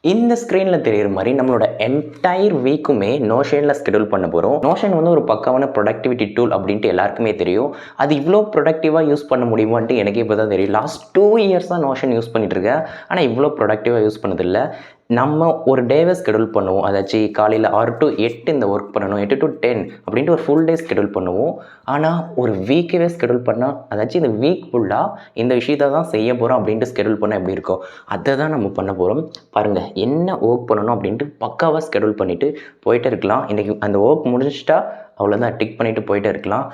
இந்த ஸ்க்ரீனில் தெரிகிற மாதிரி நம்மளோட என்டையர் வீக்குமே நோஷனில் ஸ்கெடியூல் பண்ண போகிறோம். நோஷன் வந்து ஒரு பக்காவான ப்ரொடக்டிவிட்டி டூல் அப்படின்ட்டு எல்லாருக்குமே தெரியும். அது இவ்வளோ ப்ரொடக்டிவாக யூஸ் பண்ண முடியுமான்ட்டு எனக்கே இப்போ தான் தெரியும். லாஸ்ட் 2 இயர்ஸ் தான் நோஷன் யூஸ் பண்ணிகிட்ருக்கேன். ஆனால் இவ்வளோ ப்ரொடக்டிவாக யூஸ் பண்ணதில்லை. நம்ம ஒரு டேவை ஸ்கெடியூல் பண்ணுவோம். அதாச்சும் காலையில் 6 to 8 இந்த ஒர்க் பண்ணணும், 8 to 10 அப்படின்ட்டு ஒரு ஃபுல் டே ஸ்கெடியூல் பண்ணுவோம். ஆனால் ஒரு வீக்கவே ஸ்கெடியூல் பண்ணால், அதாச்சும் இந்த வீக் ஃபுல்லாக இந்த விஷயத்தை தான் செய்ய போகிறோம் அப்படின்ட்டு ஸ்கெடியூல் பண்ணால் எப்படி இருக்கும், அதை தான் நம்ம பண்ண போகிறோம். பாருங்கள், என்ன ஒர்க் பண்ணணும் அப்படின்ட்டு பக்காவாக ஸ்கெடியூல் பண்ணிவிட்டு போயிட்டே இருக்கலாம். இன்றைக்கி அந்த ஒர்க் முடிஞ்சிட்டா அவ்வளோதான், டிக் பண்ணிவிட்டு போயிட்டே இருக்கலாம்.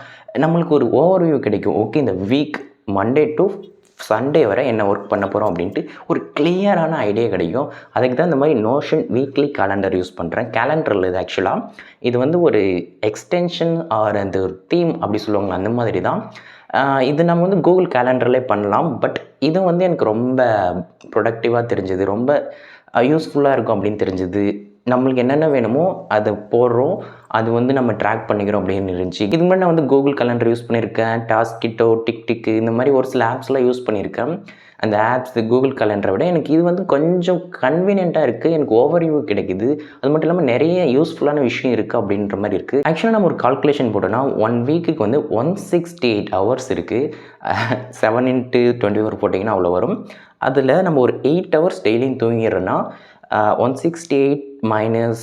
நம்மளுக்கு ஒரு ஓவர்வியூ கிடைக்கும். ஓகே, இந்த வீக் மண்டே டு சண்டே வரை என்ன ஒர்க் பண்ண போகிறோம் அப்படின்ட்டு ஒரு கிளியரான ஐடியா கிடைக்கும். அதுக்கு தான் இந்த மாதிரி நோஷன் வீக்லி கேலண்டர் யூஸ் பண்ணுறேன். கேலண்டரில் இது ஆக்சுவலாக இது வந்து ஒரு எக்ஸ்டென்ஷன் ஆர் அந்த ஒரு தீம் அப்படி சொல்லுவாங்க, அந்த மாதிரி தான். இது நம்ம வந்து கூகுள் கேலண்டர்லேயே பண்ணலாம். பட் இது வந்து எனக்கு ரொம்ப ப்ரொடக்டிவாக தெரிஞ்சது, ரொம்ப யூஸ்ஃபுல்லாக இருக்கும் அப்படின்னு தெரிஞ்சது. நம்மளுக்கு என்னென்ன வேணுமோ அதை போடுறோம், அது வந்து நம்ம ட்ராக் பண்ணிக்கிறோம் அப்படின்னு இருந்துச்சு. இதுக்கு முன்னாடி நான் வந்து கூகுள் கேலண்டர் யூஸ் பண்ணியிருக்கேன், டாஸ்கிட்டோ, டிக்கு இந்த மாதிரி ஒரு சில ஆப்ஸ்லாம் யூஸ் பண்ணியிருக்கேன். அந்த ஆப்ஸ் கூகுள் கேலண்டரை விட எனக்கு இது வந்து கொஞ்சம் கன்வீனியண்ட்டாக இருக்குது. எனக்கு ஓவர்வியூ கிடைக்குது. அது மட்டும் இல்லாமல் நிறைய யூஸ்ஃபுல்லான விஷயம் இருக்குது அப்படின்ற மாதிரி இருக்குது. ஆக்சுவலாக நம்ம ஒரு கால்குலேஷன் போட்டோன்னா 1 வீக்குக்கு வந்து 168 ஹவர்ஸ் இருக்குது. 7 into 24 போட்டிங்கன்னா அவ்வளோ வரும். அதில் நம்ம ஒரு 8 ஹவர்ஸ் டெய்லியும் தூங்கிடுறோன்னா 168 minus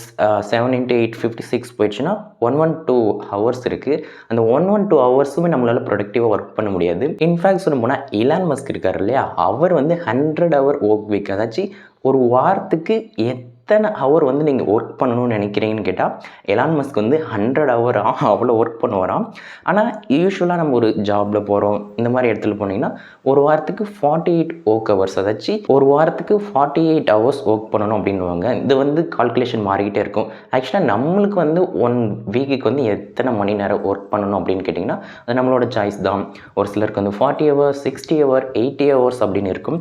7 into 8 56 போயிடுச்சுன்னா 112 ஹவர்ஸ் இருக்குது. அந்த 112 ஹவர்ஸுமே நம்மளால் ப்ரொடக்டிவாக ஒர்க் பண்ண முடியாது. இன்ஃபேக்ட் சொல்ல போனால் எலான் மஸ்க் இருக்கார் இல்லையா, அவர் வந்து 100 hour ஒர்க் வீக், அதாச்சும் ஒரு வாரத்துக்கு எத்தனை ஹவர் வந்து நீங்கள் ஒர்க் பண்ணணும்னு நினைக்கிறீங்கன்னு கேட்டால், எலான் மஸ்க் வந்து 100 hour அவ்வளோ ஒர்க் பண்ணுவாராம். ஆனால் யூஸ்வலாக நம்ம ஒரு ஜாபில் போகிறோம், இந்த மாதிரி இடத்துல போனீங்கன்னா ஒரு வாரத்துக்கு 48 ஒர்க் ஹவர்ஸ், அதாச்சும் ஒரு வாரத்துக்கு 48 hours ஒர்க் பண்ணணும் அப்படின்வாங்க. இது வந்து கால்குலேஷன் மாறிக்கிட்டே இருக்கும். ஆக்சுவலாக நம்மளுக்கு வந்து 1 வீக்குக்கு வந்து எத்தனை மணி நேரம் ஒர்க் பண்ணணும் அப்படின்னு கேட்டிங்கன்னா அது நம்மளோட சாய்ஸ் தான். ஒரு சிலருக்கு வந்து 40 hours, 60 hours, 80 hours அப்படின்னு இருக்கும்.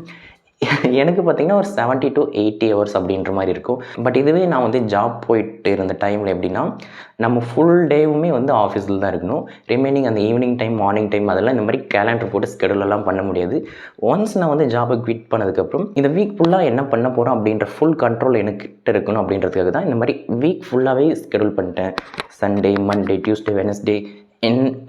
எனக்கு பார்த்திங்கன்னா ஒரு 70 to 80 hours அப்படின்ற மாதிரி இருக்கும். பட் இதுவே நான் வந்து ஜாப் போயிட்டு இருந்த டைமில் எப்படின்னா, நம்ம ஃபுல் டேவுமே வந்து ஆஃபீஸில் தான் இருக்கணும். ரிமைனிங் அந்த ஈவினிங் டைம், மார்னிங் டைம் அதெல்லாம் இந்த மாதிரி கேலண்டர் போட்டு ஸ்கெடியூலெல்லாம் பண்ண முடியாது. ஒன்ஸ் நான் வந்து ஜாபை குவிட் பண்ணதுக்கப்புறம் இந்த வீக் ஃபுல்லாக என்ன பண்ண போகிறோம் அப்படின்ற ஃபுல் கண்ட்ரோல் எனக்கிட்ட இருக்கணும் அப்படின்றதுக்காக தான் இந்த மாதிரி வீக் ஃபுல்லாகவே ஸ்கெடியூல் பண்ணிட்டேன். சண்டே, மண்டே, டியூஸ்டே, வெனஸ்டே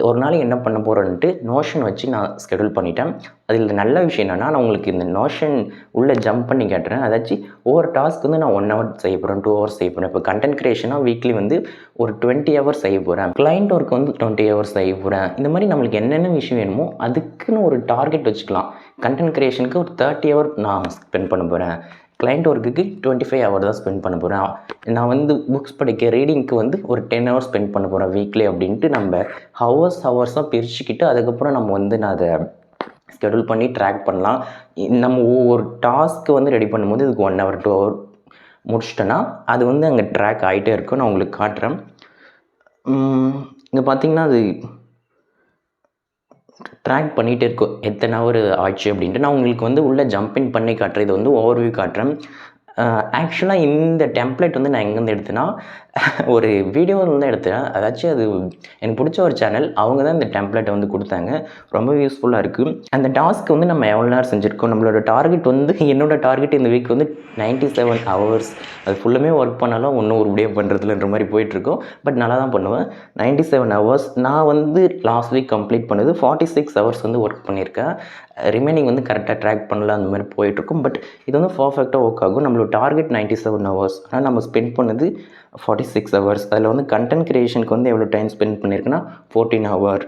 ஒரு நாளைக்கு என்ன பண்ண போகிறோன்ட்டு நோஷன் வச்சு நான் ஸ்கெடியூல் பண்ணிட்டேன். அதில் நல்ல விஷயம் என்னென்னா, நான் உங்களுக்கு இந்த நோஷன் உள்ளே ஜம்ப் பண்ணி கேட்டுறேன். அதாச்சும் ஒவ்வொரு டாஸ்க் வந்து நான் 1 hour செய்ய போகிறேன், 2 hours செய்ய போகிறேன். இப்போ கண்டென்ட் க்ரியேஷனாக வீக்லி வந்து ஒரு 20 hours செய்ய போகிறேன், கிளைண்ட் ஒர்க் வந்து 20 hours செய்ய போகிறேன். இந்த மாதிரி நம்மளுக்கு என்னென்ன விஷயம் வேணுமோ அதுக்குன்னு ஒரு டார்கெட் வச்சுக்கலாம். கண்டென்ட் க்ரியேஷனுக்கு ஒரு 30 hour நான் ஸ்பெண்ட் பண்ண போகிறேன், கிளைண்ட் ஒர்க்குக்கு 25 hour தான் ஸ்பெண்ட் பண்ண போகிறேன், நான் வந்து புக்ஸ் படிக்க ரீடிங்க்கு வந்து ஒரு 10 hours ஸ்பெண்ட் பண்ண போகிறேன் வீக்லி அப்படின்ட்டு நம்ம ஹவர்ஸாக பிரிச்சுக்கிட்டு அதுக்கப்புறம் நம்ம வந்து நான் அதை ஸ்கெடியூல் பண்ணி ட்ராக் பண்ணலாம். நம்ம ஒவ்வொரு டாஸ்க்கு வந்து ரெடி பண்ணும்போது இதுக்கு 1 hour 2 hour முடிச்சிட்டேன்னா அது வந்து அங்கே ட்ராக் ஆகிட்டே இருக்கும். நான் உங்களுக்கு காட்டுறேன். இங்கே பார்த்தீங்கன்னா அது ட்ராக் பண்ணிகிட்டே இருக்கும் எத்தனை ஹவர் ஆச்சு அப்படின்ட்டு. நான் உங்களுக்கு வந்து உள்ளே ஜம்பின் பண்ணி காட்டுறேன். இது வந்து ஓவர்வியூ காட்டுறேன். ஆக்சுவலாக இந்த டெம்ப்ளேட் வந்து நான் எங்கேருந்து எடுத்தேன்னா ஒரு வீடியோவில் தான் எடுத்தேன். அதாச்சும் அது எனக்கு பிடிச்ச ஒரு சேனல், அவங்க தான் இந்த டெம்ப்ளேட்டை வந்து கொடுத்தாங்க. ரொம்ப யூஸ்ஃபுல்லாக இருக்குது. அந்த டாஸ்க் வந்து நம்ம எவ்வளோ நேரம் செஞ்சுருக்கோம், நம்மளோட டார்கெட் வந்து என்னோடய டார்கெட் இந்த வீக் வந்து 97 hours. அது ஃபுல்லுமே ஒர்க் பண்ணாலும் ஒன்றும் ஒரு முடிவு பண்ணுறதுலன்ற மாதிரி போயிட்டுருக்கோம். பட் நல்லா தான் பண்ணுவேன். 97 hours. நான் வந்து லாஸ்ட் வீக் கம்ப்ளீட் பண்ணது 46 hours வந்து ஒர்க் பண்ணியிருக்கேன். ரிமைனிங் வந்து கரெக்டாக ட்ராக் பண்ணலாம், அந்த மாதிரி போயிட்டுருக்கும். பட் இது வந்து பர்ஃபெக்டாக ஒர்க் ஆகும். நம்மளோட டார்கெட் 97 hours, ஆனால் நம்ம ஸ்பெண்ட் பண்ணது 46 hours. அதில் வந்து கண்டென்ட் க்ரியேஷனுக்கு வந்து எவ்வளோ டைம் ஸ்பெண்ட் பண்ணியிருக்குன்னா 14 hour.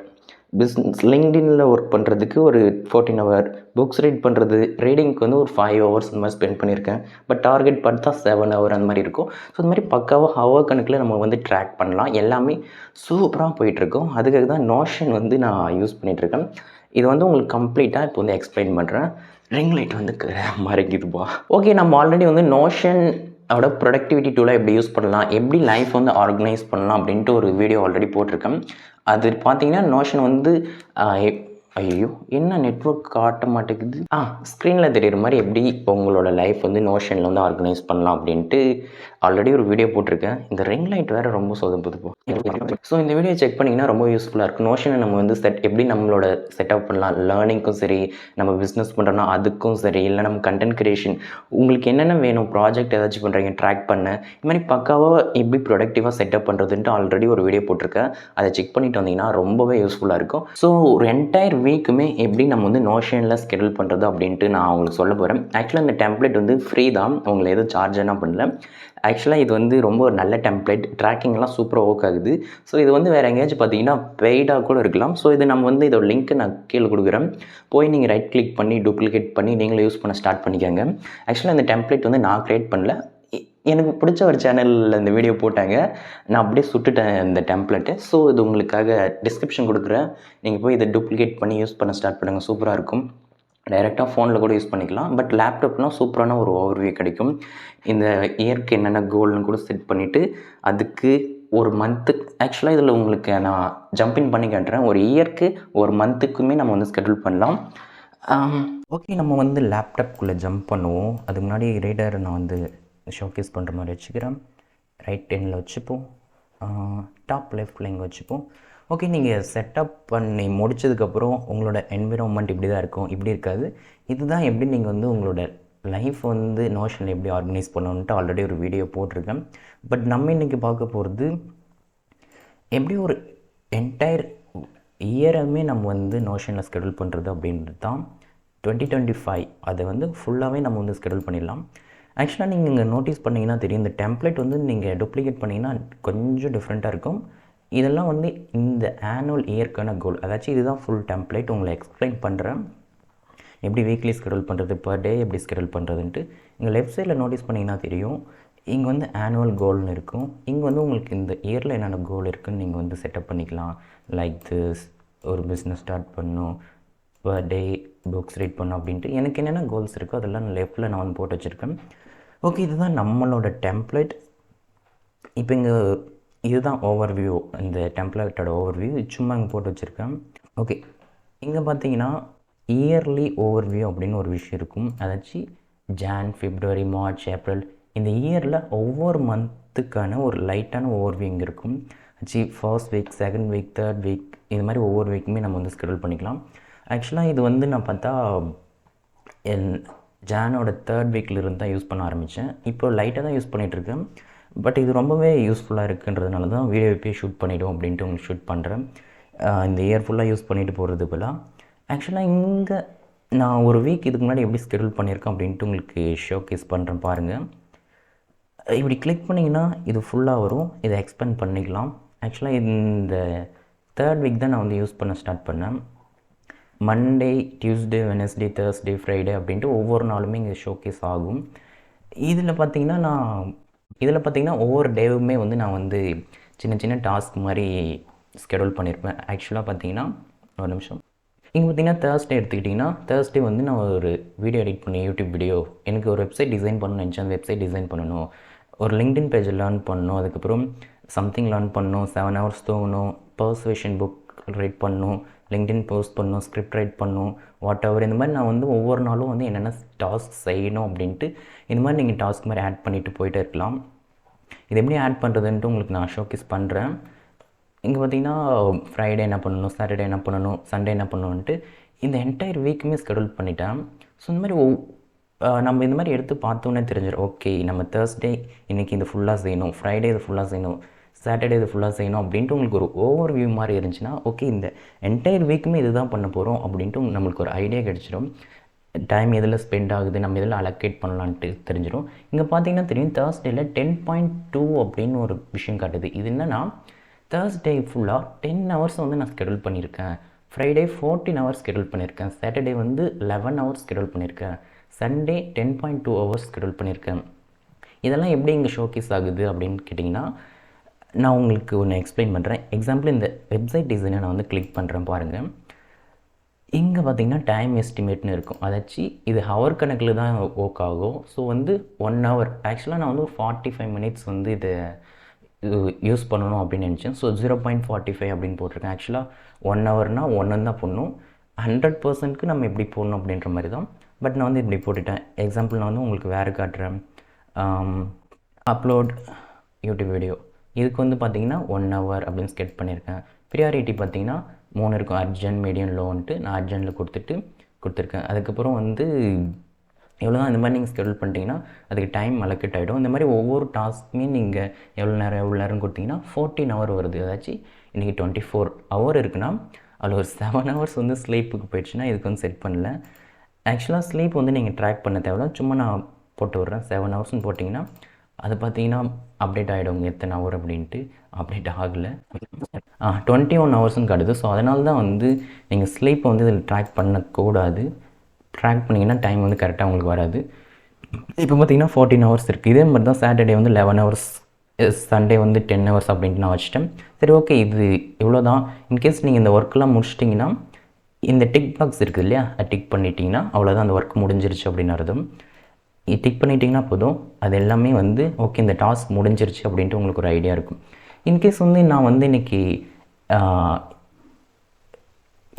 பிஸ்னஸ் லிங்க்டின்ல ஒர்க் பண்ணுறதுக்கு ஒரு 14 hour. புக்ஸ் ரீட் பண்ணுறது, ரீடிங்க்கு வந்து ஒரு 5 hours அந்த மாதிரி ஸ்பெண்ட் பண்ணியிருக்கேன். பட் டார்கெட் பார்த்தா 7 hour அந்த மாதிரி இருக்கும். ஸோ இந்த மாதிரி பக்காவாக ஹவர் கணக்கில் நம்ம வந்து ட்ராக் பண்ணலாம். எல்லாமே சூப்பராக போயிட்டுருக்கும். அதுக்காக தான் நோஷன் வந்து நான் யூஸ் பண்ணிகிட்ருக்கேன். இது வந்து உங்களுக்கு கம்ப்ளீட்டாக இப்போ வந்து எக்ஸ்பிளைன் பண்ணுறேன். ரிங் லைட் வந்து மறைக்குதுப்பா. ஓகே, நம்ம ஆல்ரெடி வந்து நோஷன் அதோட ப்ரொடக்டிவிட்டி டூலாக எப்படி யூஸ் பண்ணலாம், எப்படி லைஃப் வந்து ஆர்கனைஸ் பண்ணலாம் அப்படின்ட்டு ஒரு வீடியோ ஆல்ரெடி போட்டிருக்கேன். அது பார்த்தீங்கன்னா நோஷன் வந்து ஐயோ! என்ன நெட்வொர்க் காட்ட மாட்டேங்குது. ஸ்க்ரீனில் தெரியிற மாதிரி எப்படி உங்களோட லைஃப் வந்து நோஷனில் வந்து ஆர்கனைஸ் பண்ணலாம் அப்படின்ட்டு ஆல்ரெடி ஒரு வீடியோ போட்டிருக்கேன். இந்த ரிங் லைட் வேறு ரொம்ப சொதப்புது போ. ஸோ இந்த வீடியோ செக் பண்ணிங்கன்னா ரொம்ப யூஸ்ஃபுல்லாக இருக்கும். நோஷனை நம்ம வந்து எப்படி நம்மளோட செட்டப் பண்ணலாம், லேர்னிங்க்கும் சரி, நம்ம பிஸ்னஸ் பண்ணுறோன்னா அதுக்கும் சரி, இல்லை நம்ம கண்டென்ட் கிரியேஷன், உங்களுக்கு என்னென்ன வேணும், ப்ராஜெக்ட் ஏதாச்சும் பண்ணுறீங்க ட்ராக் பண்ண, இது மாதிரி பக்காவாக எப்படி ப்ரொடக்டிவாக செட்டப் பண்ணுறதுன்ட்டு ஆல்ரெடி ஒரு வீடியோ போட்டிருக்கேன். அதை செக் பண்ணிட்டு வந்தீங்கன்னா ரொம்பவே யூஸ்ஃபுல்லாக இருக்கும். ஸோ ஒரு என்டையர் வீக்குமே எப்படி நம்ம வந்து நோஷனில் ஸ்கெடியூல் பண்ணுறது அப்படின்ட்டு நான் உங்களுக்கு சொல்ல போகிறேன். ஆக்சுவலாக இந்த டெம்ப்ளேட் வந்து ஃப்ரீ தான், உங்களை எதுவும் சார்ஜ் என்ன பண்ணல. ஆக்சுவலாக இது வந்து ரொம்ப ஒரு நல்ல டெம்ப்ளேட், ட்ராக்கிங்லாம் சூப்பராக ஒர்க் ஆகுது. ஸோ இது வந்து வேறு எங்கேயாச்சும் பார்த்தீங்கன்னா பெய்டாக கூட இருக்கலாம். ஸோ இது நம்ம வந்து இதோட லிங்க்கு நான் கீழே கொடுக்குறேன். போய் நீங்கள் ரைட் கிளிக் பண்ணி டூப்ளிகேட் பண்ணி நீங்களே யூஸ் பண்ண ஸ்டார்ட் பண்ணிக்கோங்க. ஆக்சுவலாக இந்த டெம்ப்ளேட் வந்து நான் க்ரியேட் பண்ணல, எனக்கு பிடிச்ச ஒரு சேனலில் இந்த வீடியோ போட்டாங்க, நான் அப்படியே சுட்டுட்டேன் இந்த டெம்ப்ளேட்டு. ஸோ இது உங்களுக்காக டிஸ்கிரிப்ஷன் கொடுக்குறேன், நீங்கள் போய் இதை டூப்ளிகேட் பண்ணி யூஸ் பண்ண ஸ்டார்ட் பண்ணுங்கள். சூப்பராக இருக்கும். டைரெக்டாக ஃபோனில் கூட யூஸ் பண்ணிக்கலாம். பட் லேப்டாப்லாம் சூப்பரான ஒரு ஓவர்வியூ கிடைக்கும். இந்த இயருக்கு என்னென்ன கோல்னு கூட செட் பண்ணிவிட்டு அதுக்கு ஒரு மந்த்து, ஆக்சுவலாக இதில் உங்களுக்கு நான் ஜம்பின் பண்ணி காட்டுறேன். ஒரு இயருக்கு ஒரு மந்த்துக்குமே நம்ம வந்து ஸ்கெடியூல் பண்ணலாம். ஓகே, நம்ம வந்து லேப்டாப்குள்ளே ஜம்ப் பண்ணுவோம். அதுக்கு முன்னாடி ரீடர் நான் வந்து ஷோகேஸ் பண்ணுற மாதிரி வச்சுக்கிறேன். ரைட் எண்டில் வச்சுப்போம், டாப் லெஃப்டில் இங்கே வச்சுப்போம். ஓகே, நீங்கள் செட்டப் பண்ணி முடித்ததுக்கப்புறம் உங்களோட என்விரான்மெண்ட் இப்படி தான் இருக்கும், இப்படி இருக்காது. இதுதான் எப்படி நீங்கள் வந்து உங்களோட லைஃப் வந்து நோஷனில் எப்படி ஆர்கனைஸ் பண்ணணுன்ட்டு ஆல்ரெடி ஒரு வீடியோ போட்டிருக்கேன். பட் நம்ம இன்றைக்கி பார்க்க போகிறது எப்படி ஒரு என்டையர் இயருமே நம்ம வந்து நோஷனில் ஸ்கெடியூல் பண்ணுறது அப்படின்றது தான். 2025 அதை வந்து ஃபுல்லாகவே நம்ம வந்து ஸ்கெடியூல் பண்ணிடலாம். ஆக்சுவலாக நீங்கள் இங்கே நோட்டீஸ் பண்ணிங்கன்னா தெரியும், இந்த டெம்ப்ளேட் வந்து நீங்கள் டூப்ளிகேட் பண்ணிங்கன்னா கொஞ்சம் டிஃப்ரெண்ட்டாக இருக்கும். இதெல்லாம் வந்து இந்த ஆனுவல் இயர்க்கான கோல், அதாச்சும் இதுதான் ஃபுல் டெம்ப்ளேட். உங்களை எக்ஸ்பிளைன் பண்ணுறேன் எப்படி வீக்லி ஸ்கெடியூல் பண்ணுறது, பர் டே எப்படி ஸ்கெடியூல் பண்ணுறதுன்ட்டு. இங்கே லெஃப்ட் சைடில் நோட்டீஸ் பண்ணிங்கன்னா தெரியும், இங்கே வந்து ஆனுவல் கோல்னு இருக்கும். இங்கே வந்து உங்களுக்கு இந்த இயரில் என்னென்ன கோல் இருக்குதுன்னு நீங்கள் வந்து செட்டப் பண்ணிக்கலாம். லைக் திஸ், ஒரு பிஸ்னஸ் ஸ்டார்ட் பண்ணணும், பர் டே புக்ஸ் ரீட் பண்ணணும் அப்படின்ட்டு எனக்கு என்னென்ன கோல்ஸ் இருக்கோ அதெல்லாம் லெஃப்ட்டில் நான் வந்து போட்டு வச்சுருக்கேன். ஓகே, இதுதான் நம்மளோட டெம்ப்ளேட். இப்போ இங்கே இதுதான் ஓவர்வியூ, இந்த டெம்ப்ளேட்டோட ஓவர்வியூ சும்மா இங்கே போட்டு வச்சுருக்கேன். ஓகே, இங்கே பார்த்தீங்கன்னா இயர்லி ஓவர்வியூ அப்படின்னு ஒரு விஷயம் இருக்கும். அதாச்சும் ஜான், பிப்ரவரி, மார்ச், ஏப்ரல், இந்த இயரில் ஒவ்வொரு மந்த்துக்கான ஒரு லைட்டான ஓவர்வியூ இங்கே இருக்கும். First week, second week, third week, இது மாதிரி ஒவ்வொரு வீக்குமே நம்ம வந்து ஸ்கெடியூல் பண்ணிக்கலாம். ஆக்சுவலாக இது வந்து நான் பார்த்தா ஜானோட தேர்ட் வீக்கிலிருந்து தான் யூஸ் பண்ண ஆரம்பித்தேன். இப்போ லைட்டாக தான் யூஸ் பண்ணிகிட்ருக்கேன். பட் இது ரொம்பவே யூஸ்ஃபுல்லாக இருக்குன்றதுனால தான் வீடியோ இப்போயே ஷூட் பண்ணிவிடும் அப்படின்ட்டு உங்களுக்கு ஷூட் பண்ணுறேன். இந்த இயர் ஃபுல்லாக யூஸ் பண்ணிவிட்டு போகிறது போலாம். ஆக்சுவலாக இங்கே நான் ஒரு வீக் இதுக்கு முன்னாடி எப்படி ஸ்கெடியூல் பண்ணியிருக்கேன் அப்படின்ட்டு உங்களுக்கு ஷோகேஸ் பண்ணுறேன் பாருங்கள். இப்படி கிளிக் பண்ணிங்கன்னா இது ஃபுல்லாக வரும், இதை எக்ஸ்பேண்ட் பண்ணிக்கலாம். ஆக்சுவலாக இந்த தேர்ட் வீக் தான் நான் வந்து யூஸ் பண்ண ஸ்டார்ட் பண்ணேன். Monday, Tuesday, Wednesday, Thursday, Friday அப்படின்ட்டு ஒவ்வொரு நாளுமே இங்கே ஷோகேஸ் ஆகும். இதில் பார்த்திங்கன்னா ஒவ்வொரு டேவுமே வந்து நான் வந்து சின்ன சின்ன டாஸ்க் மாதிரி ஸ்கெடியூல் பண்ணியிருப்பேன். ஆக்சுவலாக பார்த்தீங்கன்னா ஒரு நிமிஷம், இங்கே பார்த்தீங்கன்னா தேர்ஸ்டே எடுத்துக்கிட்டிங்கன்னா, தேர்ஸ்டே வந்து நான் ஒரு வீடியோ எடிட் பண்ணி யூடியூப் வீடியோ, எனக்கு ஒரு வெப்சைட் டிசைன் பண்ணணும்னு நினச்சேன். அந்த வெப்சைட் டிசைன் பண்ணணும், ஒரு லிங்க்டின் பேஜ் லேர்ன் பண்ணணும், அதுக்கப்புறம் சம்திங் லேர்ன் பண்ணணும், 7 hours தூங்கணும், பர்சுவேஷன் புக் ரைட் பண்ணணும், லிங்க்டின் போஸ்ட் பண்ணணும், ஸ்கிரிப்ட் ரைட் பண்ணணும், வாட் எவர். இந்த மாதிரி நான் வந்து ஒவ்வொரு நாளும் வந்து என்னென்ன டாஸ்க் செய்யணும் அப்படின்ட்டு இந்த மாதிரி நீங்கள் டாஸ்க் மாதிரி ஆட் பண்ணிவிட்டு போயிட்டே இருக்கலாம். இது எப்படி ஆட் பண்ணுறதுன்ட்டு உங்களுக்கு நான் ஷோகேஸ் பண்ணுறேன். இங்கே பார்த்தீங்கன்னா ஃப்ரைடே என்ன பண்ணணும், சாட்டர்டே என்ன பண்ணணும், சண்டே என்ன பண்ணணுன்ட்டு இந்த என்டையர் வீக்குமே ஸ்கெடியூல் பண்ணிட்டேன். ஸோ இந்த மாதிரி நம்ம இந்த மாதிரி எடுத்து பார்த்தோன்னே தெரிஞ்சிடும், ஓகே நம்ம தேர்ஸ்டே இன்றைக்கி இது ஃபுல்லாக செய்யணும், ஃப்ரைடே இது ஃபுல்லாக செய்யணும், சாட்டர்டே இது ஃபுல்லாக செய்யணும் அப்படின்ட்டு உங்களுக்கு ஒரு ஓவர் வியூ மாதிரி இருந்துச்சுன்னா, ஓகே இந்த என்டையர் வீக்குமே இது தான் பண்ண போகிறோம் அப்படின்ட்டு நம்மளுக்கு ஒரு ஐடியா கிடச்சிடும். டைம் எதில் ஸ்பெண்ட் ஆகுது, நம்ம எதில் அலோகேட் பண்ணலான்ட்டு தெரிஞ்சிடும். இங்கே பார்த்தீங்கன்னா தெரியும், தேர்ஸ்டேயில் 10.2 அப்படின்னு ஒரு விஷயம் காட்டுது. இது என்னென்னா தேர்ஸ்டே ஃபுல்லாக 10 hours வந்து நான் ஸ்கெடியூல் பண்ணியிருக்கேன், ஃப்ரைடே 14 hours ஸ்கெடியூல் பண்ணியிருக்கேன், சாட்டர்டே வந்து 11 hours ஸ்கெடியூல் பண்ணியிருக்கேன், சண்டே 10.2 hours ஸ்கெடியூல் பண்ணியிருக்கேன். இதெல்லாம் எப்படி இங்கே ஷோகேஸ் ஆகுது அப்படின்னு கேட்டிங்கன்னா, நான் உங்களுக்கு ஒன்று எக்ஸ்பிளைன் பண்ணுறேன். எக்ஸாம்பிள் இந்த வெப்சைட் டிசைனை நான் வந்து கிளிக் பண்ணுறேன் பாருங்கள். இங்கே பார்த்திங்கன்னா டைம் எஸ்டிமேட்னு இருக்கும், அதாச்சு இது ஹவர் கணக்கில் தான் ஒர்க் ஆகும். ஸோ வந்து 1 hour, ஆக்சுவலாக நான் வந்து 45 minutes வந்து இதை யூஸ் பண்ணணும் அப்படின்னு நினச்சேன். ஸோ 0.45 அப்படின்னு போட்டிருக்கேன். ஆக்சுவலாக 1 hourனால் 1 தான் பண்ணணும். 100%க்கு நம்ம எப்படி போடணும் அப்படின்ற மாதிரி தான். பட் நான் வந்து இப்படி போட்டுட்டேன். எக்ஸாம்பிள் நான் வந்து உங்களுக்கு வேறு காட்டுறேன். அப்லோட் யூடியூப் வீடியோ இதுக்கு வந்து பார்த்திங்கன்னா 1 hour அப்படின்னு ஸ்கெட் பண்ணியிருக்கேன். ப்ரியாரிட்டி பார்த்திங்கன்னா 3 இருக்கும், அர்ஜென்ட், மீடியம், லோன்ட்டு. நான் அர்ஜென்ட்டில் கொடுத்துருக்கேன். அதுக்கப்புறம் வந்து எவ்வளோ தான் இந்த மாதிரி நீங்கள் ஸ்கெடியூல் பண்ணிட்டீங்கன்னா அதுக்கு டைம் அலோகேட் ஆகிடும். இந்த மாதிரி ஒவ்வொரு டாஸ்க்குமே நீங்கள் எவ்வளோ நேரம் கொடுத்தீங்கன்னா 14 hour வருது. ஏதாச்சும் இன்றைக்கி 24 hour இருக்குன்னா அதில் ஒரு 7 hours வந்து ஸ்லீப்புக்கு போயிடுச்சுன்னா இதுக்கு வந்து செட் பண்ணல. ஆக்சுவலாக ஸ்லீப் வந்து நீங்கள் ட்ராக் பண்ண தேவையில்ல, சும்மா நான் போட்டு விட்றேன். 7 hours போட்டிங்கன்னா அது பார்த்தீங்கன்னா அப்டேட் ஆகிடும் எத்தனை ஹவர் அப்படின்ட்டு. அப்டேட் ஆகலை, 21 hours காட்டுது. ஸோ அதனால தான் வந்து நீங்கள் ஸ்லீப்பை வந்து இதில் ட்ராக் பண்ணக்கூடாது. ட்ராக் பண்ணிங்கன்னா டைம் வந்து கரெக்டாக உங்களுக்கு வராது. இப்போ பார்த்தீங்கன்னா 14 hours இருக்குது. இதே மாதிரி தான் சாட்டர்டே வந்து 11 hours, சண்டே வந்து 10 hours அப்படின்ட்டு நான் வச்சுட்டேன். சரி, ஓகே, இது இவ்வளோ தான். இன்கேஸ் நீங்கள் இந்த ஒர்க்கெலாம் முடிச்சிட்டிங்கன்னா இந்த டிக் பாக்ஸ் இருக்குது இல்லையா, அது டிக் பண்ணிட்டீங்கன்னா அவ்வளோதான், அந்த ஒர்க் முடிஞ்சிருச்சு அப்படின்னு அர்த்தம். டிக் பண்ணிட்டீங்கன்னா போதும், அது எல்லாமே வந்து ஓகே இந்த டாஸ்க் முடிஞ்சிருச்சு அப்படின்ட்டு உங்களுக்கு ஒரு ஐடியா இருக்கும். இன்கேஸ் வந்து நான் வந்து இன்றைக்கி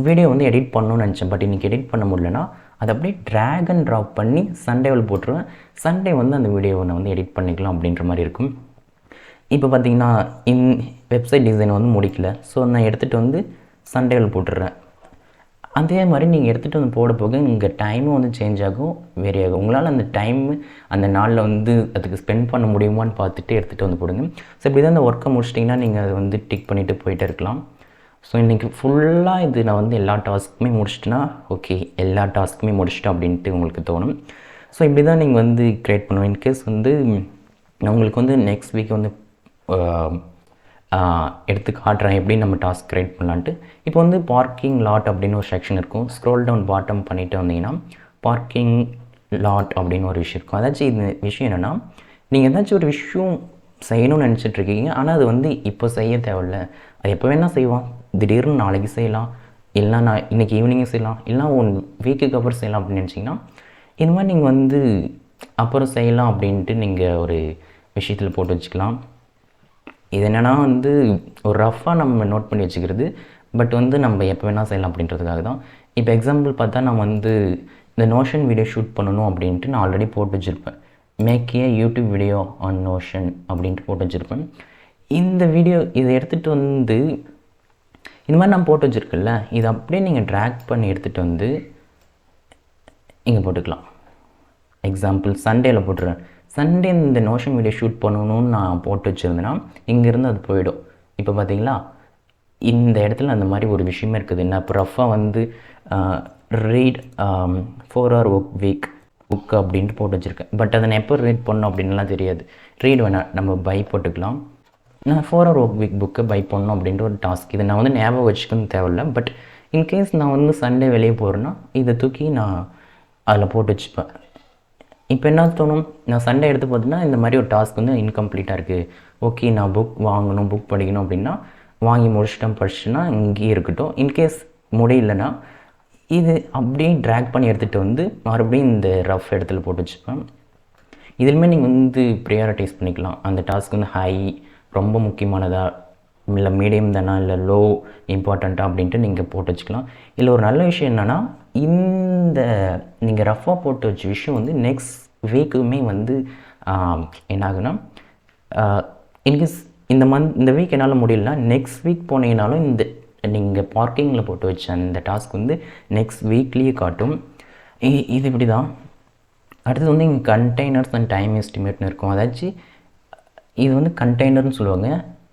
வீடியோ வந்து எடிட் பண்ணணும்னு நினச்சேன், பட் இன்றைக்கி எடிட் பண்ண முடியலன்னா அதை அப்படியே ட்ராக் அண்ட் ட்ராப் பண்ணி சண்டேவில் போட்டுருவேன். சண்டே வந்து அந்த வீடியோவை நான் வந்து எடிட் பண்ணிக்கலாம் அப்படின்ற மாதிரி இருக்கும். இப்போ பார்த்தீங்கன்னா வெப்சைட் டிசைன் வந்து முடிக்கல, ஸோ நான் எடுத்துகிட்டு வந்து சண்டேவில் போட்டுடுறேன். அதே மாதிரி நீங்கள் எடுத்துகிட்டு வந்து போட போக இங்கே டைமும் வந்து சேஞ்ச் ஆகும், வேரி ஆகும். உங்களால் அந்த டைமு அந்த நாளில் வந்து அதுக்கு ஸ்பெண்ட் பண்ண முடியுமான்னு பார்த்துட்டு எடுத்துகிட்டு வந்து போடுங்க. ஸோ இப்படி தான் அந்த ஒர்க்கை முடிச்சிட்டிங்கன்னா நீங்கள் அதை வந்து டிக் பண்ணிவிட்டு போயிட்டே இருக்கலாம். ஸோ இன்றைக்கி ஃபுல்லாக இது நான் வந்து எல்லா டாஸ்க்குமே முடிச்சிட்டேன்னா ஓகே எல்லா டாஸ்க்குமே முடிச்சிட்டேன் அப்படின்ட்டு உங்களுக்கு தோணும். ஸோ இப்படி தான் நீங்கள் வந்து க்ரியேட் பண்ணுவேன். இன்கேஸ் வந்து நான் உங்களுக்கு வந்து நெக்ஸ்ட் வீக் வந்து எடுத்து காட்டுறேன் எப்படி நம்ம டாஸ்க் க்ரியேட் பண்ணலான்ட்டு. இப்போ வந்து பார்க்கிங் லாட் அப்படின்னு ஒரு செக்ஷன் இருக்கும். ஸ்க்ரோல் டவுன் பாட்டம் பண்ணிவிட்டு வந்தீங்கன்னா பார்க்கிங் லாட் அப்படின்னு ஒரு விஷயம் இருக்கும். அதாச்சும் இந்த விஷயம் என்னென்னா, நீங்கள் ஏதாச்சும் ஒரு விஷயம் செய்யணும்னு நினச்சிட்ருக்கீங்க, ஆனால் அது வந்து இப்போ செய்ய தேவையில்ல, அது எப்போ வேணால் செய்வோம். திடீர்னு நாளைக்கு செய்யலாம், இல்லைனா நான் இன்றைக்கி ஈவினிங்கே செய்யலாம், இல்லைனா 1 வீக்குக்கு அப்புறம் செய்யலாம் அப்படின்னு நினச்சிங்கன்னா இந்த மாதிரி நீங்கள் வந்து அப்புறம் செய்யலாம் அப்படின்ட்டு நீங்கள் ஒரு விஷயத்தில் போட்டு வச்சுக்கலாம். இது என்னென்னா வந்து ஒரு ரஃப்பாக நம்ம நோட் பண்ணி வச்சுக்கிறது, பட் வந்து நம்ம எப்போ வேணால் செய்யலாம் அப்படின்றதுக்காக தான். இப்போ எக்ஸாம்பிள் பார்த்தா நான் வந்து இந்த நோஷன் வீடியோ ஷூட் பண்ணணும் அப்படின்ட்டு நான் ஆல்ரெடி போட்டு வச்சுருப்பேன். Make a YouTube video on Notion அப்படின்ட்டு போட்டு வச்சுருப்பேன். இந்த வீடியோ இதை எடுத்துகிட்டு வந்து இந்த மாதிரி நான் போட்டு வச்சுருக்கேன்ல, இதை அப்படியே நீங்கள் ட்ராக் பண்ணி எடுத்துகிட்டு வந்து இங்கே போட்டுக்கலாம். எக்ஸாம்பிள் சண்டேயில் போட்டுறேன். சண்டே இந்த நோஷன் வீடியோ ஷூட் பண்ணணும்னு நான் போட்டு வச்சுருந்தேன்னா இங்கேருந்து அது போயிடும். இப்போ பார்த்தீங்களா, இந்த இடத்துல அந்த மாதிரி ஒரு விஷயமே இருக்குது. நான் இப்போ ரஃபாக வந்து read 4 hour work week book அப்படின்ட்டு போட்டு வச்சுருக்கேன். பட் அதை நான் எப்போ ரீட் பண்ணணும் அப்படின்லாம் தெரியாது. ரீட் வேணாம், நம்ம பை போட்டுக்கலாம். நான் 4 hour work week புக்கை பை பண்ணணும் அப்படின்ற ஒரு டாஸ்க். இதை நான் வந்து ஞாபகம் வச்சுக்கணும் தேவையில்லை. பட் இன்கேஸ் நான் வந்து சண்டே வெளியே போகிறேன்னா இதை தூக்கி நான் அதில் போட்டு வச்சுப்பேன். இப்போ என்ன தோணும், நான் சண்டே எடுத்து பார்த்தீங்கன்னா இந்த மாதிரி ஒரு டாஸ்க் வந்து இன்கம்ப்ளீட்டாக இருக்குது. ஓகே நான் புக் வாங்கணும், புக் படிக்கணும் அப்படின்னா வாங்கி படிச்சுன்னா இங்கேயே இருக்கட்டும். இன்கேஸ் முடியலன்னா இது அப்படியே ட்ராக் பண்ணி எடுத்துகிட்டு வந்து மறுபடியும் இந்த ரஃப் இடத்துல போட்டு வச்சுப்பேன். இதுலையுமே நீங்கள் வந்து ப்ரையாரிட்டைஸ் பண்ணிக்கலாம். அந்த டாஸ்க் வந்து ஹை, ரொம்ப முக்கியமானதா, இல்லை மீடியம் தானா, இல்லை லோ இம்பார்ட்டண்ட்டாக அப்படின்ட்டு நீங்கள் போட்டு வச்சுக்கலாம். இதில் ஒரு நல்ல விஷயம் என்னென்னா, இந்த நீங்கள் ரஃபாக போட்டு வச்ச விஷயம் வந்து நெக்ஸ்ட் வீக்குமே வந்து என்ன ஆகுனா, இன்கேஸ் இந்த வீக் என்னால் முடியலனா நெக்ஸ்ட் வீக் போனீங்கனாலும் இந்த நீங்கள் பார்க்கிங்கில் போட்டு வச்ச அந்த டாஸ்க் வந்து நெக்ஸ்ட் வீக்லேயே காட்டும். இது இப்படி தான். அடுத்தது வந்து இங்கே கண்டெய்னர்ஸ் அண்ட் டைம் எஸ்டிமேட்னு இருக்கும். அதாச்சும் இது வந்து கண்டெய்னர்னு சொல்லுவாங்க.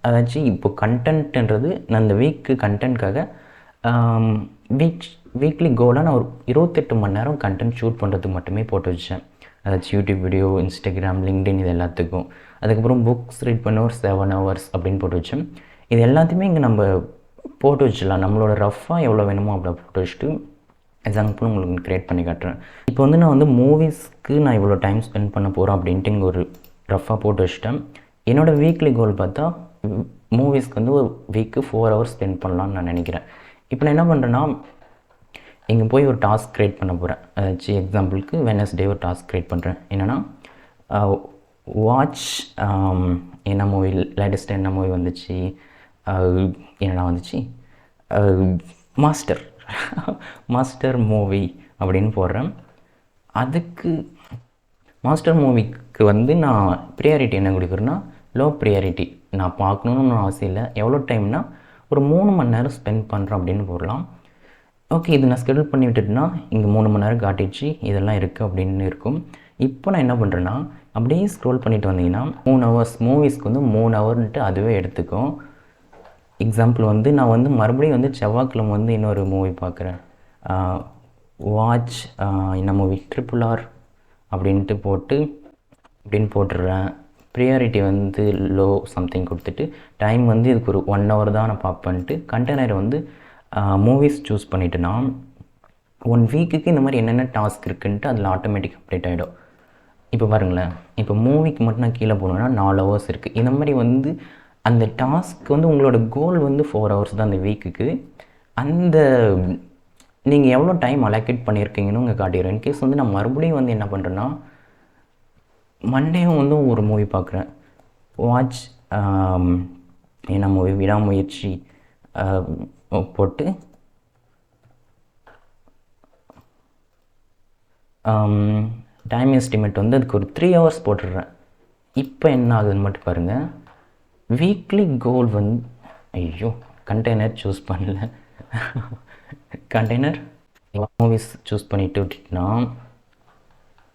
அதாச்சும் இப்போ கண்டென்ட்ன்றது நான் அந்த வீக்கு கண்டென்ட்காக வீக்லி கோலாக நான் ஒரு 28 மணி நேரம் கண்டென்ட் ஷூட் பண்ணுறதுக்கு மட்டுமே போட்டு வச்சேன். அதாச்சும் யூடியூப் வீடியோ, இன்ஸ்டாகிராம், லிங்க்டின் இது எல்லாத்துக்கும். அதுக்கப்புறம் புக்ஸ் ரீட் பண்ண ஒரு 7 hours அப்படின்னு போட்டு வச்சேன். இது எல்லாத்தையுமே இங்கே நம்ம போட்டு வச்சிடலாம். நம்மளோட ரஃப்பாக எவ்வளோ வேணுமோ அப்படி போட்டு வச்சுட்டு எக்ஸாம்பிள் உங்களுக்கு க்ரியேட் பண்ணி காட்டுறேன். இப்போ வந்து நான் வந்து மூவிஸ்க்கு நான் இவ்வளோ டைம் ஸ்பெண்ட் பண்ண போகிறேன் அப்படின்ட்டு இங்கே ஒரு ரஃப்பாக போட்டு வச்சுட்டேன். என்னோடய வீக்லி கோல் பார்த்தா மூவிஸ்க்கு வந்து ஒரு வீக்கு 4 hours ஸ்பெண்ட் பண்ணலான்னு நான் நினைக்கிறேன். இப்போ நான் என்ன பண்ணுறேன்னா, இங்கே போய் ஒரு டாஸ்க் க்ரியேட் பண்ண போகிறேன். அதாச்சும் எக்ஸாம்பிளுக்கு வெனஸ்டே ஒரு டாஸ்க் க்ரியேட் பண்ணுறேன். என்னென்னா வாட்ச் என்ன மூவி லேட்டஸ்ட்டாக என்ன மூவி வந்துச்சு, என்னடா வந்துச்சு, மாஸ்டர் மாஸ்டர் மூவி அப்படின்னு போடுறேன். அதுக்கு மாஸ்டர் மூவிக்கு வந்து நான் ப்ரியாரிட்டி என்ன கொடுக்குறேன்னா லோ ப்ரியாரிட்டி. நான் பார்க்கணுன்னு அவசியம் இல்லை. எவ்வளோ டைம்னா ஒரு 3 மணி நேரம் ஸ்பெண்ட் பண்ணுறேன் அப்படின்னு போடலாம். ஓகே, இது நான் ஸ்கெடியூல் பண்ணி விட்டுட்டுனா இங்கே 3 மணி நேரம் காட்டிடுச்சு, இதெல்லாம் இருக்குது அப்படின்னு இருக்கும். இப்போ நான் என்ன பண்ணுறேன்னா அப்படியே ஸ்க்ரோல் பண்ணிட்டு வந்தீங்கன்னா 3 ஹவர்ஸ் மூவிஸ்க்கு வந்து 3 ஹவர்ன்ட்டு அதுவே எடுத்துக்கும். எக்ஸாம்பிள் வந்து நான் வந்து மறுபடியும் வந்து செவ்வாய்க்கிழமை வந்து இன்னொரு மூவி பார்க்குறேன். வாட்ச் என்ன மூவி RRR அப்படின்ட்டு போட்டுடுறேன். ப்ரியாரிட்டி வந்து லோ சம்திங் கொடுத்துட்டு டைம் வந்து இதுக்கு ஒரு 1 ஹவர் தான் நான் பார்ப்பேன்ட்டு கண்டெய்னர் வந்து மூவிஸ் சூஸ் பண்ணிவிட்டுனா 1 வீக்குக்கு இந்த மாதிரி என்னென்ன டாஸ்க் இருக்குன்ட்டு அதில் ஆட்டோமேட்டிக் அப்டேட் ஆகிடும். இப்போ பாருங்களேன், இப்போ மூவிக்கு மட்டும் நான் கீழே போனோன்னா 4 ஹவர்ஸ் இருக்குது. இந்த மாதிரி வந்து அந்த டாஸ்க் வந்து உங்களோட கோல் வந்து 4 ஹவர்ஸ் தான் அந்த வீக்குக்கு. அந்த நீங்கள் எவ்வளோ டைம் அலோகேட் பண்ணியிருக்கீங்கன்னு உங்கள் காட்டிடுறேன். இன்கேஸ் வந்து நான் மறுபடியும் வந்து என்ன பண்ணுறேன்னா மண்டேயும் வந்து ஒரு மூவி பார்க்குறேன். வாட்ச் என்ன மூவி விடாமுயற்சி போட்டு டைம் எஸ்டிமேட் வந்து அதுக்கு ஒரு 3 ஹவர்ஸ் போட்டுடுறேன். இப்போ என்ன ஆகுதுன்னு மட்டும் பாருங்கள். வீக்லி கோல் வந்து ஐயோ கண்டெய்னர் சூஸ் பண்ணல. கண்டெய்னர் மூவிஸ் சூஸ் பண்ணிவிட்டு விட்டுட்டுனா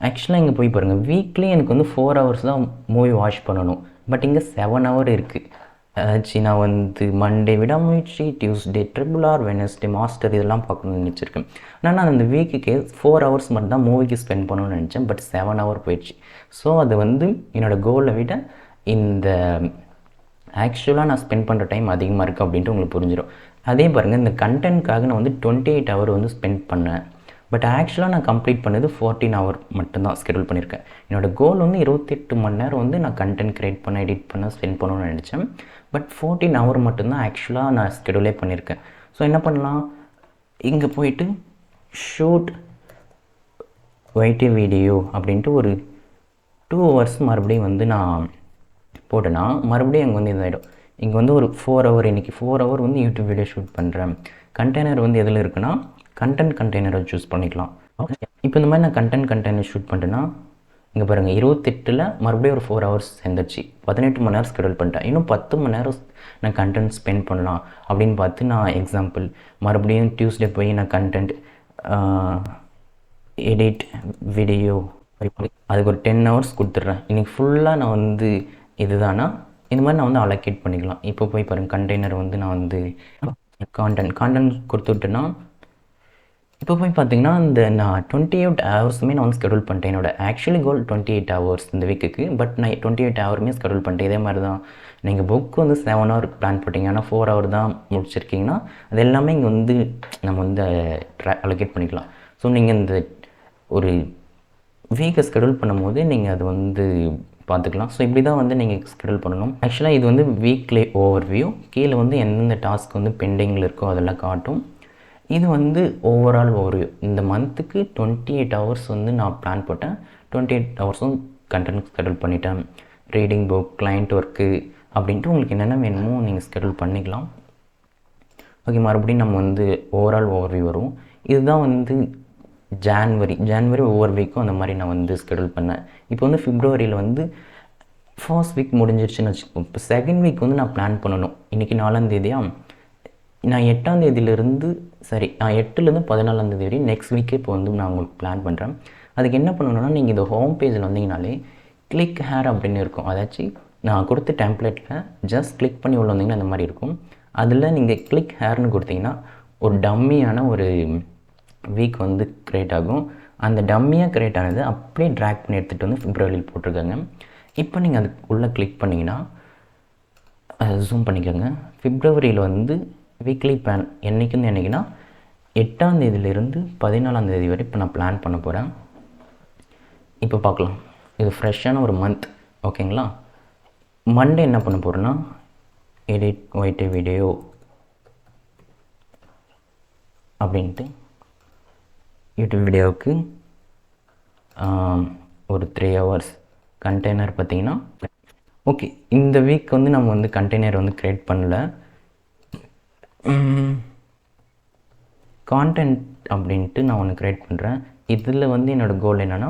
ஆக்சுவலாக இங்கே போய் பாருங்கள். வீக்லி எனக்கு வந்து 4 ஹவர்ஸ் தான் மூவி வாட்ச் பண்ணணும். பட் இங்கே 7 ஹவர் இருக்குது. அதாச்சும் நான் வந்து மண்டே விடாமுயற்சி, டியூஸ்டே RRR, வெனஸ்டே மாஸ்டர் இதெல்லாம் பார்க்கணும்னு நினச்சிருக்கேன். ஆனால் நான் அந்த வீக்குக்கு 4 ஹவர்ஸ் மட்டும் தான் மூவிக்கு ஸ்பெண்ட் பண்ணணும்னு நினச்சேன். பட் 7 ஹவர் போயிடுச்சு. ஸோ அது வந்து என்னோடய கோலை விட இந்த ஆக்சுவலாக நான் ஸ்பெண்ட் பண்ணுற டைம் அதிகமாக இருக்குது அப்படின்ட்டு உங்களுக்கு புரிஞ்சிடும். அதே பாருங்கள், இந்த கண்டென்ட்காக நான் வந்து 28 ஹவர் வந்து ஸ்பெண்ட் பண்ணேன். பட் ஆக்சுவலாக நான் கம்ப்ளீட் பண்ணது 14 ஹவர் மட்டும்தான் ஸ்கெடியூல் பண்ணியிருக்கேன். என்னோடய கோல் வந்து 28 மணி நேரம் வந்து நான் கண்டென்ட் க்ரியேட் பண்ண எடிட் பண்ண ஸ்பெண்ட் பண்ணணும்னு நினச்சேன். பட் 14 ஹவர் மட்டும்தான் ஆக்சுவலாக நான் ஸ்கெடியூலே பண்ணியிருக்கேன். ஸோ என்ன பண்ணலாம், இங்கே போயிட்டு ஷூட் வைட்டி வீடியோ அப்படின்ட்டு ஒரு 2 ஹவர்ஸ் மறுபடியும் வந்து நான் போட்டேன்னா மறுபடியும் அங்கே வந்து இதாகிடும். இங்கே வந்து ஒரு 4 ஹவர், இன்றைக்கி 4 ஹவர் வந்து யூடியூப் வீடியோ ஷூட் பண்ணுறேன். கண்டெய்னர் வந்து எதில் இருக்குன்னா கண்டெய்னரை சூஸ் பண்ணிக்கலாம். ஓகே, இப்போ இந்த மாதிரி நான் கண்டெய்னர் ஷூட் பண்ணிட்டேன்னா இங்கே பாருங்கள் 28ல் மறுபடியும் ஒரு 4 ஹவர்ஸ் சேர்ந்துருச்சு. 18 மணி நேரம் ஸ்கெடியூல் பண்ணிட்டேன். இன்னும் 10 மணி நேரம் நான் கண்டென்ட் ஸ்பெண்ட் பண்ணலாம் அப்படின்னு பார்த்து நான் எக்ஸாம்பிள் மறுபடியும் டியூஸ்டே போய் நான் கண்டென்ட் எடிட் வீடியோ அதுக்கு ஒரு 10 ஹவர்ஸ் கொடுத்துட்றேன். இன்றைக்கி ஃபுல்லாக நான் வந்து இதுதானா இந்த மாதிரி நான் வந்து அலோகேட் பண்ணிக்கலாம். இப்போ போய் பாருங்கள், கண்டெய்னர் வந்து நான் வந்து கான்டென்ட் கொடுத்துட்டேன்னா இப்போ போய் பார்த்தீங்கன்னா இந்த நான் 28 ஹவர்ஸுமே நான் வந்து ஸ்கெடியூல் பண்ணிட்டேன். என்னோட ஆக்சுவலி கோல் 28 ஹவர்ஸ் இந்த வீக்குக்கு. பட் நான் 28 ஹவருமே ஸ்கெடியூல் பண்ணிட்டேன். இதே மாதிரி தான் நீங்கள் புக் வந்து 7 ஹவர் பிளான் போட்டிங்க, ஆனால் 4 ஹவர் தான் முடிச்சிருக்கீங்கன்னா அது எல்லாமே இங்கே வந்து நம்ம வந்து அலோகேட் பண்ணிக்கலாம். ஸோ நீங்கள் இந்த ஒரு வீக்கை ஸ்கெடியூல் பண்ணும்போது நீங்கள் அது வந்து பார்த்துக்கலாம். ஸோ இப்படி தான் வந்து நீங்கள் ஸ்கெடியூல் பண்ணணும். ஆக்சுவலாக இது வந்து வீக்லி ஓவர்வியூ. கீழே வந்து எந்தெந்த டாஸ்க் வந்து பெண்டிங்கில் இருக்கோ அதெல்லாம் காட்டும். இது வந்து ஓவரால் ஓவர்வியூ. இந்த மந்த்துக்கு 28 ஹவர்ஸ் வந்து நான் பிளான் போட்டேன். 28 ஹவர்ஸும் கண்டென்ட் ஸ்கெடியூல் பண்ணிட்டேன். ரீடிங் புக், கிளைண்ட் ஒர்க்கு அப்படின்ட்டு உங்களுக்கு என்னென்ன வேணுமோ நீங்கள் ஸ்கெடியூல் பண்ணிக்கலாம். ஓகே, மறுபடியும் நம்ம வந்து ஓவரால் ஓவர்வியூ வரும். இதுதான் வந்து ஜான்வரி ஒவ்வொரு வீக்கும் அந்த மாதிரி நான் வந்து ஸ்கெடியூல் பண்ணேன். இப்போ வந்து பிப்ரவரியில் வந்து ஃபர்ஸ்ட் வீக் முடிஞ்சிருச்சுன்னு வச்சுக்கோங்க. இப்போ செகண்ட் வீக் வந்து நான் பிளான் பண்ணணும். இன்றைக்கி 4ஆம் தேதியா, நான் 8ஆம் தேதியிலேருந்து நான் 8லேருந்து 14ஆம் தேதி வரையும் நெக்ஸ்ட் வீக்கே இப்போ வந்து நான் உங்களுக்கு பிளான் பண்ணுறேன். அதுக்கு என்ன பண்ணணுன்னா நீங்கள் இந்த ஹோம் பேஜில் வந்தீங்கனாலே கிளிக் ஹேர் அப்படின்னு இருக்கும். அதாச்சும் நான் கொடுத்த டெம்ப்ளேட்டில் ஜஸ்ட் கிளிக் பண்ணி உள்ள வந்தீங்கன்னா அந்த மாதிரி இருக்கும். அதில் நீங்கள் கிளிக் ஹேர்னு கொடுத்தீங்கன்னா ஒரு டம்மியான ஒரு வீக் வந்து க்ரியேட் ஆகும். அந்த டம்மியாக க்ரியேட் ஆனது அப்படியே ட்ராக் பண்ணி எடுத்துகிட்டு வந்து பிப்ரவரியில் போட்டிருக்காங்க. இப்போ நீங்கள் அதுக்குள்ளே கிளிக் பண்ணிங்கன்னா ஜூம் பண்ணிக்கோங்க. பிப்ரவரியில் வந்து வீக்லி பிளான் என்றைக்குன்னு என்றைக்குன்னா 8ஆம் தேதியிலேருந்து 14ஆம் தேதி வரை இப்போ நான் பிளான் பண்ண போகிறேன். இப்போ பார்க்கலாம். இது ஃப்ரெஷ்ஷான ஒரு மந்த். ஓகேங்களா. மண்டே என்ன பண்ண போகிறேன்னா எடிட் ஒயிட் வீடியோ அப்படின்ட்டு யூடியூப் வீடியோவுக்கு ஒரு 3 ஹவர்ஸ் கண்டெய்னர் பார்த்திங்கன்னா ஓகே. இந்த வீக் வந்து நம்ம வந்து கண்டெய்னர் வந்து க்ரியேட் பண்ணல. கான்டென்ட் அப்படின்ட்டு நான் ஒன்று க்ரியேட் பண்ணுறேன். இதில் வந்து என்னோடய கோல் என்னென்னா,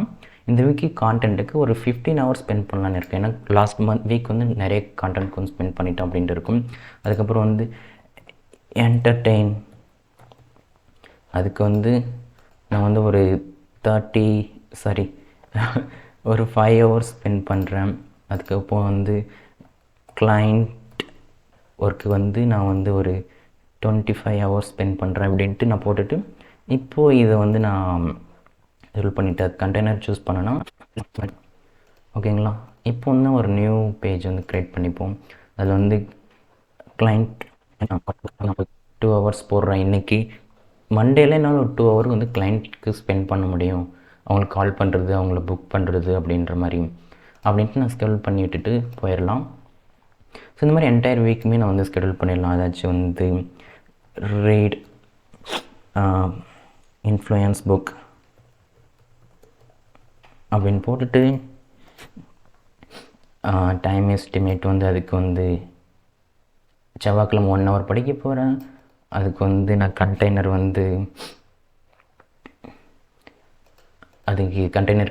இந்த வீக்கு கான்டென்ட்டுக்கு ஒரு 15 ஹவர்ஸ் ஸ்பெண்ட் பண்ணலான்னு இருக்கேன். ஏன்னா லாஸ்ட் வீக் வந்து நிறைய கான்டென்ட் கொஞ்சம் ஸ்பெண்ட் பண்ணிட்டோம் அப்படின்ட்டு இருக்கும். அதுக்கப்புறம் வந்து என்டர்டெயின், அதுக்கு வந்து நான் வந்து ஒரு ஒரு 5 ஹவர்ஸ் ஸ்பெண்ட் பண்ணுறேன். அதுக்கப்புறம் வந்து கிளைண்ட் ஒர்க்கு வந்து நான் வந்து ஒரு 25 ஹவர்ஸ் ஸ்பெண்ட் பண்ணுறேன் அப்படின்ட்டு நான் போட்டுட்டு, இப்போது இதை வந்து நான் இது பண்ணிவிட்டு கண்டெய்னர் சூஸ் பண்ணேன்னா ஓகேங்களா. இப்போ வந்து ஒரு நியூ பேஜ் வந்து க்ரியேட் பண்ணிப்போம். அதில் வந்து கிளைண்ட் 2 ஹவர்ஸ் போடுறேன். இன்றைக்கி மண்டேல என்னால் ஒரு 2 ஹவர் வந்து கிளைண்ட்டுக்கு ஸ்பெண்ட் பண்ண முடியும். அவங்களுக்கு கால் பண்ணுறது, அவங்கள புக் பண்ணுறது அப்படின்ற மாதிரி அப்படின்ட்டு நான் ஸ்கெடியூல் பண்ணி விட்டுட்டு போயிடலாம். ஸோ இந்த மாதிரி என்டையர் வீக்குமே நான் வந்து ஸ்கெடியூல் பண்ணிடலாம். ஏதாச்சும் வந்து ரீட், இன்ஃப்ளூயன்ஸ் புக் அப்படின்னு போட்டுட்டு டைம் எஸ்டிமேட் வந்து அதுக்கு வந்து செவ்வாய்க்கிழமை 1 ஹவர் படிக்க போகிறேன். அதுக்கு வந்து நான் கண்டெய்னர்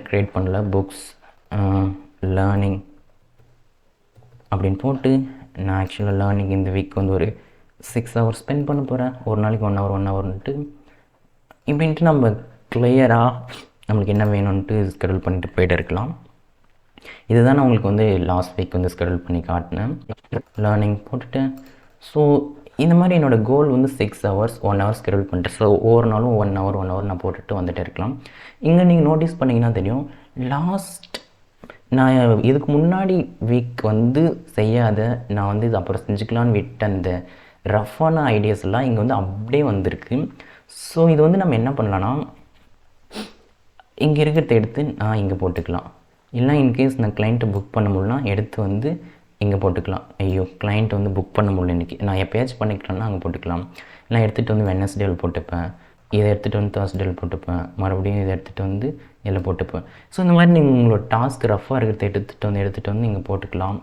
க்ரியேட் பண்ணல. புக்ஸ், லேர்னிங் அப்படின்னு போட்டு நான் ஆக்சுவலாக லேர்னிங் இந்த வீக் வந்து ஒரு 6 ஹவர்ஸ் ஸ்பெண்ட் பண்ண போகிறேன். ஒரு நாளைக்கு 1 ஹவர்ன்ட்டு இப்படின்ட்டு நம்ம கிளியராக நம்மளுக்கு என்ன வேணும்ன்ட்டு ஸ்கெடியூல் பண்ணிட்டு போய்ட்டு இருக்கலாம். இதுதான் நான் உங்களுக்கு வந்து லாஸ்ட் வீக் வந்து ஸ்கெடியூல் பண்ணி காட்டினேன். லேர்னிங் போட்டுட்டேன். ஸோ இந்த மாதிரி என்னோடய கோல் வந்து 6 ஹவர்ஸ் 1 ஹவர் ஸ்கெடியூல் பண்ணிட்டு, ஸோ ஒவ்வொரு நாளும் 1 ஹவர் நான் போட்டுட்டு வந்துகிட்டே இருக்கலாம். இங்கே நீங்கள் நோட்டீஸ் பண்ணிங்கன்னா தெரியும், நான் இதுக்கு முன்னாடி வீக் வந்து செய்யாத, நான் வந்து இது அப்புறம் செஞ்சுக்கலான்னு விட்ட அந்த ரஃப்பான ஐடியாஸ் எல்லாம் இங்கே வந்து அப்படியே வந்திருக்கு. ஸோ இது வந்து நம்ம என்ன பண்ணலான்னா, இங்கே இருக்கிறத எடுத்து நான் இங்கே போட்டுக்கலாம். இல்லைனா இன்கேஸ் நான் கிளைண்ட்டை புக் பண்ண முடியலனா எடுத்து வந்து இங்கே போட்டுக்கலாம். ஐயோ கிளைண்ட் வந்து புக் பண்ண முடியல இன்றைக்கி, நான் எப்போயாச்சும் பண்ணிக்கிறேன்னா அங்கே போட்டுக்கலாம். இல்லை எடுத்துகிட்டு வந்து வெட்னஸ்டேவில் போட்டுப்பேன், இதை எடுத்துகிட்டு வந்து தேர்ஸ்டேவில் போட்டுப்பேன், மறுபடியும் இதை எடுத்துகிட்டு வந்து இதில் போட்டுப்பேன். ஸோ இந்த மாதிரி நீங்கள் உங்களோட டாஸ்க் ரஃப்பாக இருக்கிறத எடுத்துகிட்டு வந்து இங்கே போட்டுக்கலாம்.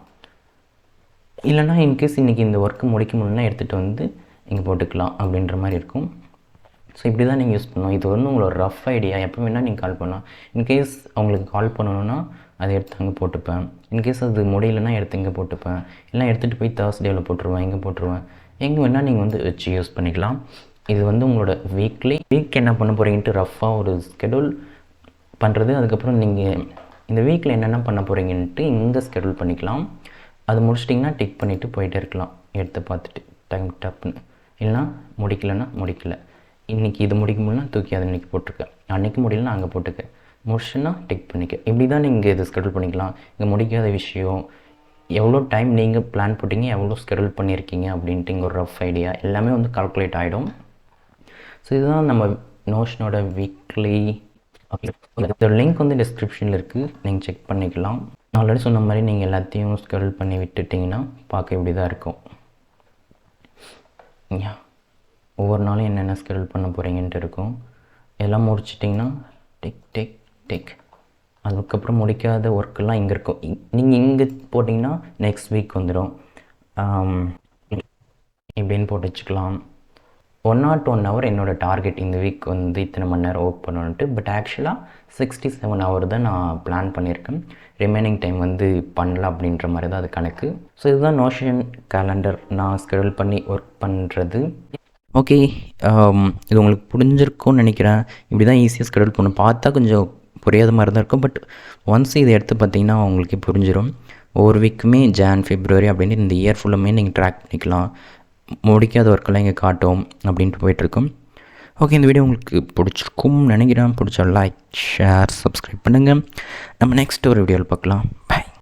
இல்லைனா இன்கேஸ் இன்றைக்கி இந்த ஒர்க்கு முடிக்க முடியலன்னா எடுத்துகிட்டு வந்து இங்கே போட்டுக்கலாம் அப்படின்ற மாதிரி இருக்கும். ஸோ இப்படி தான் நீங்கள் யூஸ் பண்ணணும். இது வந்து உங்களோட ரஃப் ஐடியா. எப்போ வேணால் நீங்கள் கால் பண்ணலாம். இன்கேஸ் அவங்களுக்கு கால் பண்ணணுன்னா அதை எடுத்து அங்கே போட்டுப்பேன். இன்கேஸ் அது முடியலன்னா எடுத்து இங்கே போட்டுப்பேன். இல்லை எடுத்துகிட்டு போய் தேர்ஸ்டேவில் போட்டுருவேன், இங்கே போட்டுருவேன். எங்கே வேணால் நீங்கள் வந்து வச்சு யூஸ் பண்ணிக்கலாம். இது வந்து உங்களோட வீக் என்ன பண்ண போகிறீங்கன்ட்டு ரஃப்பாக ஒரு ஸ்கெடியூல் பண்ணுறது. அதுக்கப்புறம் நீங்கள் இந்த வீக்கில் என்னென்ன பண்ண போகிறீங்கன்ட்டு இங்கே ஸ்கெடியூல் பண்ணிக்கலாம். அது முடிச்சிட்டிங்கன்னா டிக் பண்ணிவிட்டு போயிட்டே இருக்கலாம், எடுத்து பார்த்துட்டு டைம் டப்புன்னு. இல்லைனா முடிக்கலை. இன்றைக்கி இது முடிக்க முடியலனா தூக்கி அதை இன்றைக்கி போட்டிருக்க, அன்றைக்கி முடியலனா அங்கே போட்டுக்க, முடிச்சுன்னா டிக் பண்ணிக்க. இப்படி தான் நீங்கள் இது ஸ்கெடியூல் பண்ணிக்கலாம். இங்கே முடிக்காத விஷயம், எவ்வளோ டைம் நீங்கள் பிளான் போட்டிங்க, எவ்வளோ ஸ்கெடியூல் பண்ணியிருக்கீங்க அப்படின்ட்டு இங்கே ஒரு ரஃப் ஐடியா எல்லாமே வந்து கால்குலேட் ஆகிடும். ஸோ இதுதான் நம்ம நோஷனோட வீக்லி. இதோட லிங்க் வந்து டிஸ்கிரிப்ஷனில் இருக்குது, நீங்கள் செக் பண்ணிக்கலாம். நான் ஆல்ரெடி சொன்ன மாதிரி நீங்கள் எல்லாத்தையும் ஸ்கெடியூல் பண்ணி விட்டுட்டிங்கன்னா பார்க்க இப்படி தான் இருக்கும். ஒவ்வொரு நாளும் என்னென்ன ஸ்கெடியூல் பண்ண போகிறீங்கன்ட்டு இருக்கும். எல்லாம் முடிச்சிட்டிங்கன்னா டிக். அதுக்கப்புறம் முடிக்காத ஒர்க்கெல்லாம் இங்கே இருக்கும். நீங்கள் இங்கே போட்டிங்கன்னா நெக்ஸ்ட் வீக் வந்துடும். இப்படின்னு போட்டு வச்சுக்கலாம். 1 ஹவர் என்னோடய டார்கெட் இந்த வீக் வந்து இத்தனை மணி நேரம் ஒர்க் பண்ணணுன்ட்டு. பட் ஆக்சுவலாக 67 ஹவர் தான் நான் பிளான் பண்ணியிருக்கேன். ரிமைனிங் டைம் வந்து பண்ணல அப்படின்ற மாதிரி தான் அது கணக்கு. ஸோ இதுதான் நோஷன் கேலண்டர் நான் ஸ்கெடியூல் பண்ணி ஒர்க் பண்ணுறது. ஓகே, இது உங்களுக்கு புரிஞ்சிருக்கும்னு நினைக்கிறேன். இப்படி தான் ஈஸியாக ஸ்கெடியூல் பண்ணணும். பார்த்தா கொஞ்சம் புரியாத மாதிரி தான் இருக்கும். பட் ஒன்ஸ் இதை எடுத்து பார்த்தீங்கன்னா உங்களுக்கு புரிஞ்சிடும். ஒவ்வொரு வீக்குமே ஜான், ஃபெப்ரவரி அப்படின்னு இந்த இயர் ஃபுல்லுமே நீங்கள் ட்ராக் பண்ணிக்கலாம். முடிக்காத ஒர்க்கெல்லாம் இங்கே காட்டும் அப்படின்ட்டு போயிட்டுருக்கும். ஓகே, இந்த வீடியோ உங்களுக்கு பிடிச்சிருக்கும்னு நினைக்கிறேன். பிடிச்சா லைக், ஷேர், சப்ஸ்கிரைப் பண்ணுங்கள். நம்ம நெக்ஸ்ட் ஒரு வீடியோவில் பார்க்கலாம். பை.